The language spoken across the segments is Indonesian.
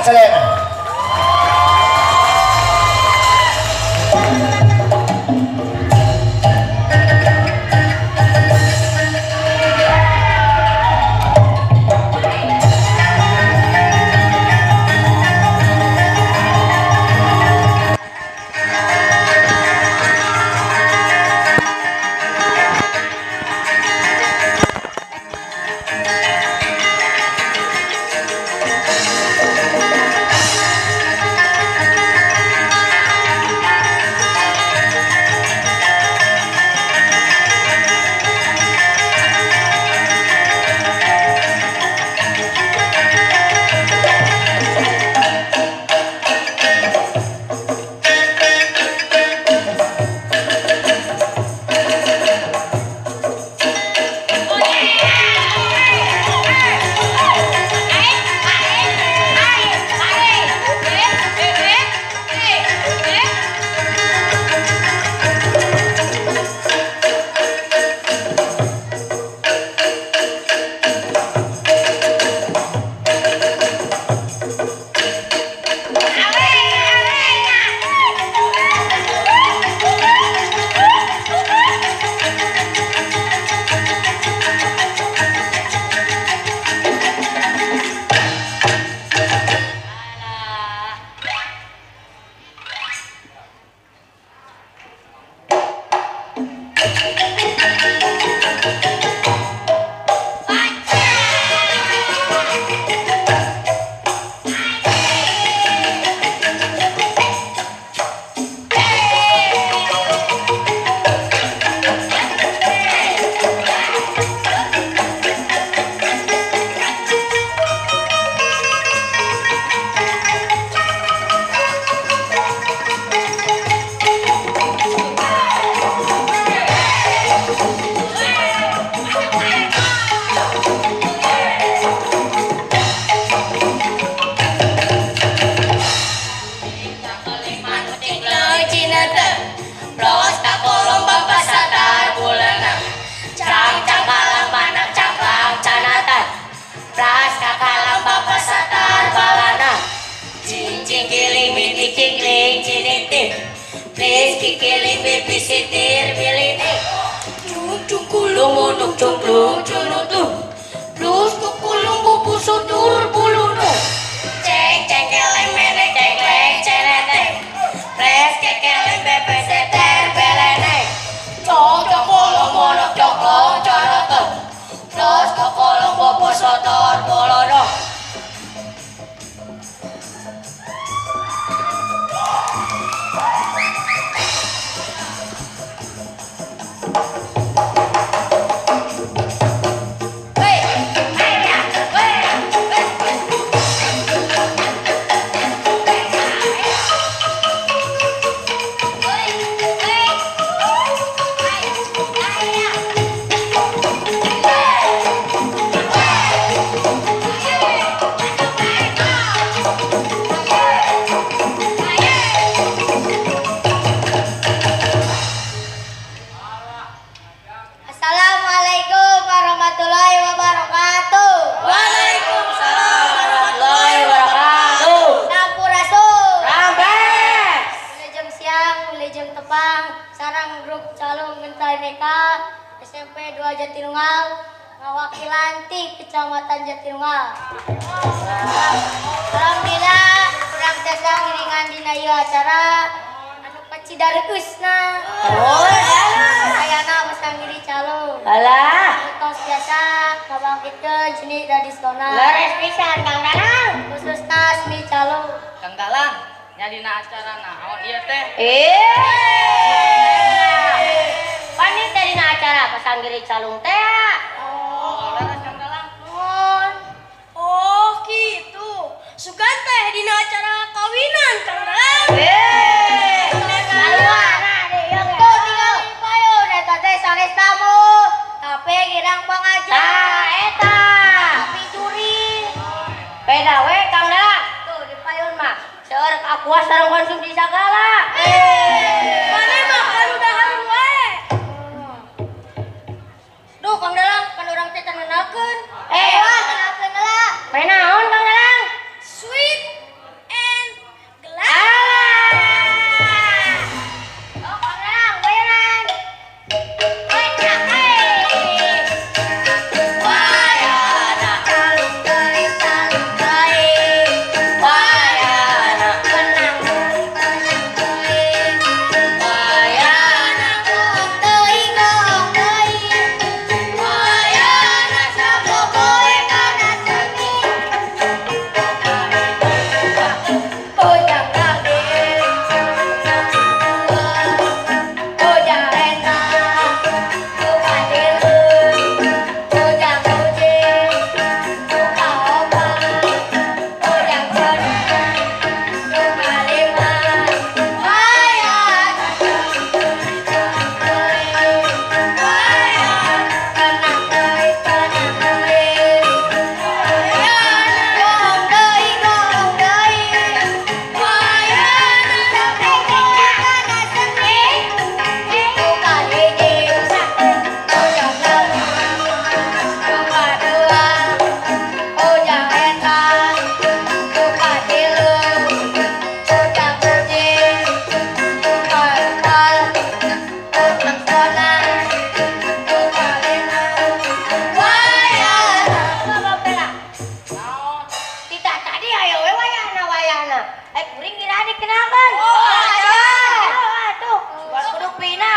Selena. Kikiling babysitter bilini cucuk kulung munuk cumplung cunutuh plus kukulung bubu sutur bulunu ceng cengkeleng menek cekleng celeteng pres kekeleng babysitter belene cocok kolong monok coklong corotot plus kukulung bubu sutur bulunu. SMP 2 Jatinunggal Wakilan TIK Kecamatan Jatinunggal. Alhamdulillah kurang jasa ngiringan dina ieu acara anu pacidareusna. Ayana masa ngiri calung. Alah, tos biasa ngabangkitkeun seni tradisional. leres pisan Kang Dalang. Khususna seni calung. Kang Dalang, nyadina acara naon ieu teh? Wanita dina acara pasanggiri calung teh. Oh, leres Kang Dalang. Nuhun. Oh gitu, sugan teh dina acara kawinan Kang Dalang. Saluana deh yang Tuh tinggal payun eta teh sanes tamu. Tapi girang pangajar. Tah eta. Tapi juri. Beda we Kang Dalang. Tuh di payun mah. Seueur kapuas sareng konsumsi sagala. Mana mah haru-haru wae. Duh Kang Dalang, kan urang teh kenalkeun. Wah, kenalkeun heula. Main naon Kang Dalang? Sweet Kuring kira dikenalkan. Tuh, baru kuduk pina.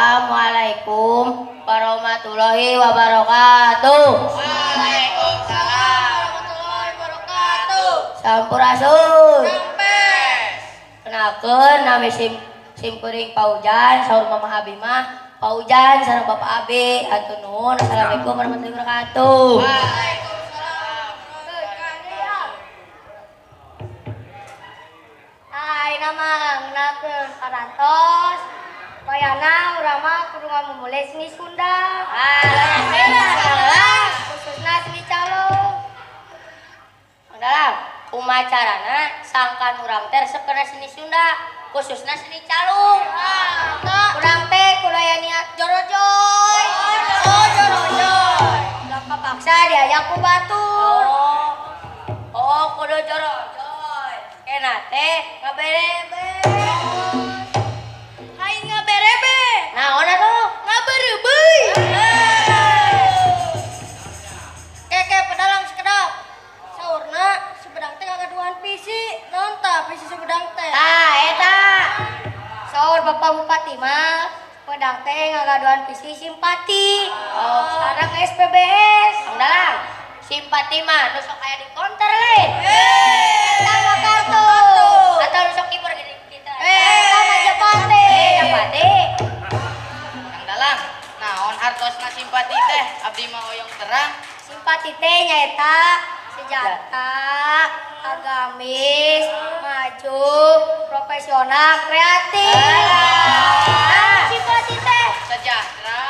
Assalamualaikum warahmatullahi wabarakatuh. Waalaikumsalam warahmatullahi wabarakatuh. Sampurasun. Sampes. Kenalkeun nami sim kuring Paujan, saur Mama Abi mah Paujan sareng Bapak Abi. Hatur nuhun. Assalamualaikum warahmatullahi wabarakatuh. Waalaikumsalam. Hai, nama ngeunakeun parantos. Bayana urang mah kudu ngamumule seni Sunda. Khususna seni calung. Dalam umacarana sangkan urang teh resep kana seni Sunda, khususna seni calung. Urang teh kudu aya niat jorojoy. Jorojoy. Ulah kapaksa diajak ku batur. Kudu jorojoy. Kena teh ngaberebe. Hai ngaberebe. Naon atuh? Ngaberebeuy. Keke pedalang sekedap. Saurna sebedang teh ngagaduhan pisi. Naon tah pisi sebedang teh? Eta. Saur Bapak Bupati mah pedang teh ngagaduhan visi simpati. Sekarang SPBS. Dalam simpati mah nu sok aya di konter le. Sama kartu. Atau nu sok kiper gini kita. Sama Japate. Japate. Kang Dalang, naon hartosna simpati teh? Abdi mah hoyong terang. Simpati teh nyaeta sejata, agamis, maju, profesional, kreatif. Simpati teh Sejahtera,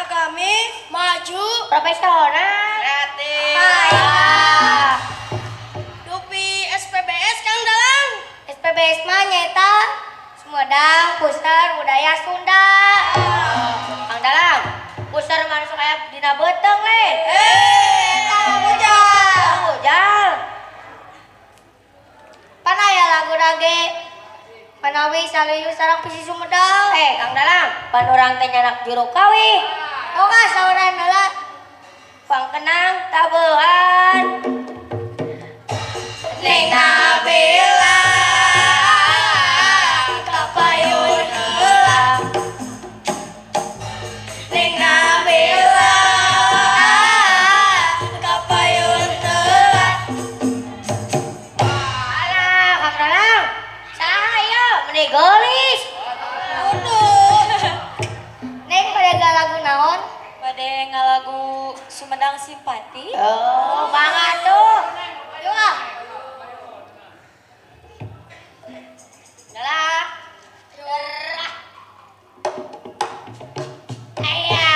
Agamis, maju, Profesional. kreatif. dupi SPBS Kang Dalang. SPBS mah nyaeta Sumedang Pusat Budaya Sunda. Kang Dalam, pusar mah sok aya dina beuteng le. Ujal. Panaya lagu dage Panawi Saliyu sareng Pisi Sumedang. Kang Dalam, pan urang teh nyanak juru kawi. Oka sauran heula. Pangkenang tabeuhan. Neng Nabila kapayun heula. Neng Nabila kapayun heula. Alah, Kang Dalang. Saha ieu meuni geulis? Neng pada lagu naon? Pada ngalagu Sumedang Simpati. Oh, banget tuh. Yuk ah. Dalah. Gerah. Aya.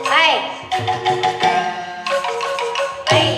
Hai. Hai.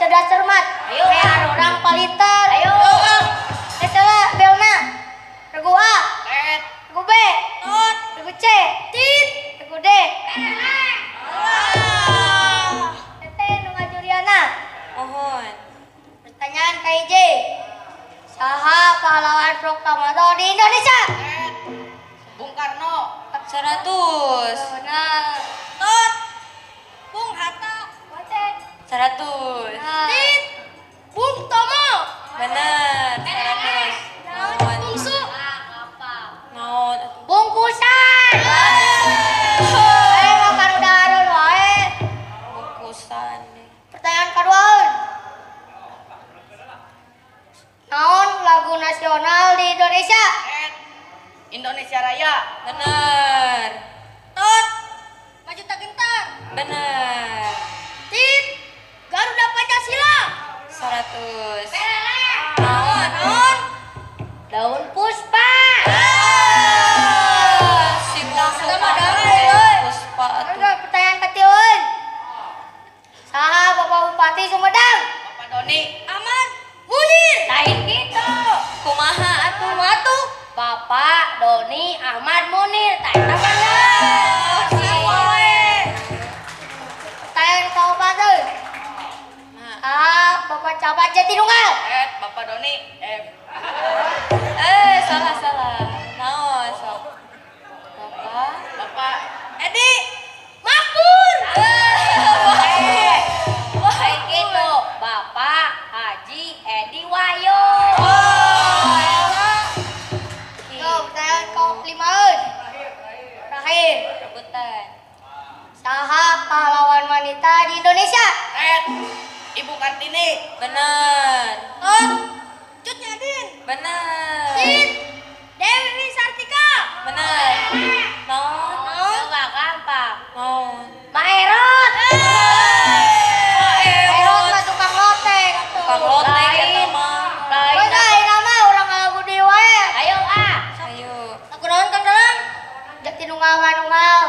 cerdas cermat. Ayo. Kayak orang palinter. Ayo. Salah belna. Regu A, Tet. regu B, regu C, regu D. Tete nu ngajuriana. Mohon. Pertanyaan KIJ. Saha pahlawan proklamasi di Indonesia? Tet. Bung Karno. 100. Benar. Bung Hatta. Baca. 100. Nah. Bung Tomo. Naon Bener. 100. Naon. bungsu? Naon. Bungkusan. Makan udah aron wae. Bungkusan. Pertanyaan kedua. Naon lagu nasional di Indonesia? Tet. Indonesia Raya. Bener. Maju tak gentar. Bener. Garuda Pancasila. 100. Naon. Daun puspa. Si bungsu Sama mah daun, teh euy. Puspa atuh. Aduh, pertanyaan ketiun. Saha Bapak Bupati Sumedang? Bapak Doni. Aman. Munir. Lain gitu. Kumaha atuh? Matu. Bapak Doni Ahmad Munir. Tak apa lah. Pertanyaan keempat. Bapak Camat Jatinunggal. Tet. Bapak Doni. Salah. Naon sok? Bapak. Bapak Edi. Makmur. Lain gitu. Bapak Haji Edi Wayo. Tuh, pertanyaan kelima. Terakhir. Rebutan. Saha pahlawan wanita di Indonesia? Tet. Ibu Kartini. Bener. Cut Nyadin. Bener. Dewi Sartika. Bener. Naon. Coba gampang. Naon. Maerot. Ayo ka tukang loteng. Tukang loteng eta mah. Lain. Beda nama orang ngalagu di wae. Ayo ah. Ayo. Aku naon Kang Dalang? Jatinunggal manunggal.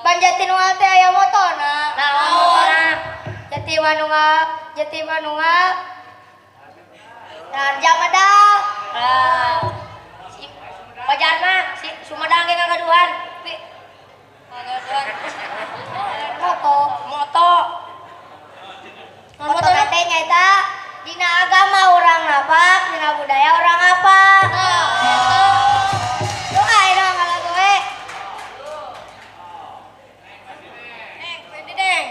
Ban Jatinunggal teh aya motona. Naon. Jati manunggal. Narja medal. Si Pajarna si Sumedang ge ngagaduhan. Moto. Moto. Moto teh nyaeta dina agama orang apa, dina budaya orang apa. Doa ina ngalagu we. Pede deng.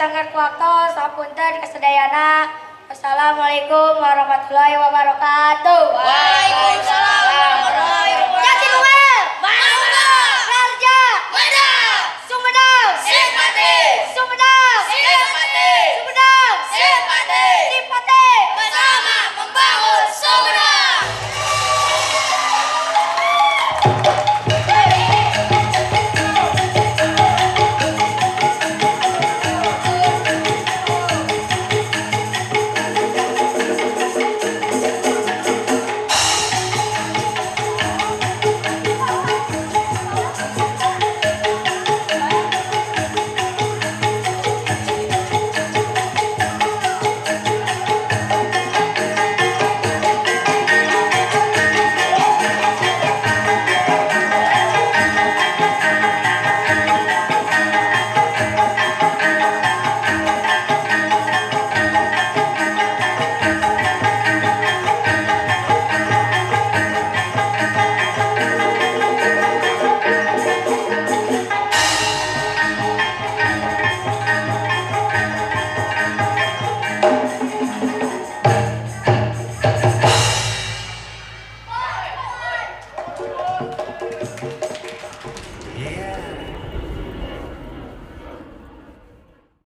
sangat kuaktos, sapunten kasedayana. Assalamualaikum warahmatullahi wabarakatuh. Waalaikumsalam warahmatullahi wabarakatuh. Yakin Noel? Mangga. Raharja? Menang. Sumedang? Simpati. Sumedang? Simpati. Sumedang? Simpati. Simpati. Bersama membangun Sumedang.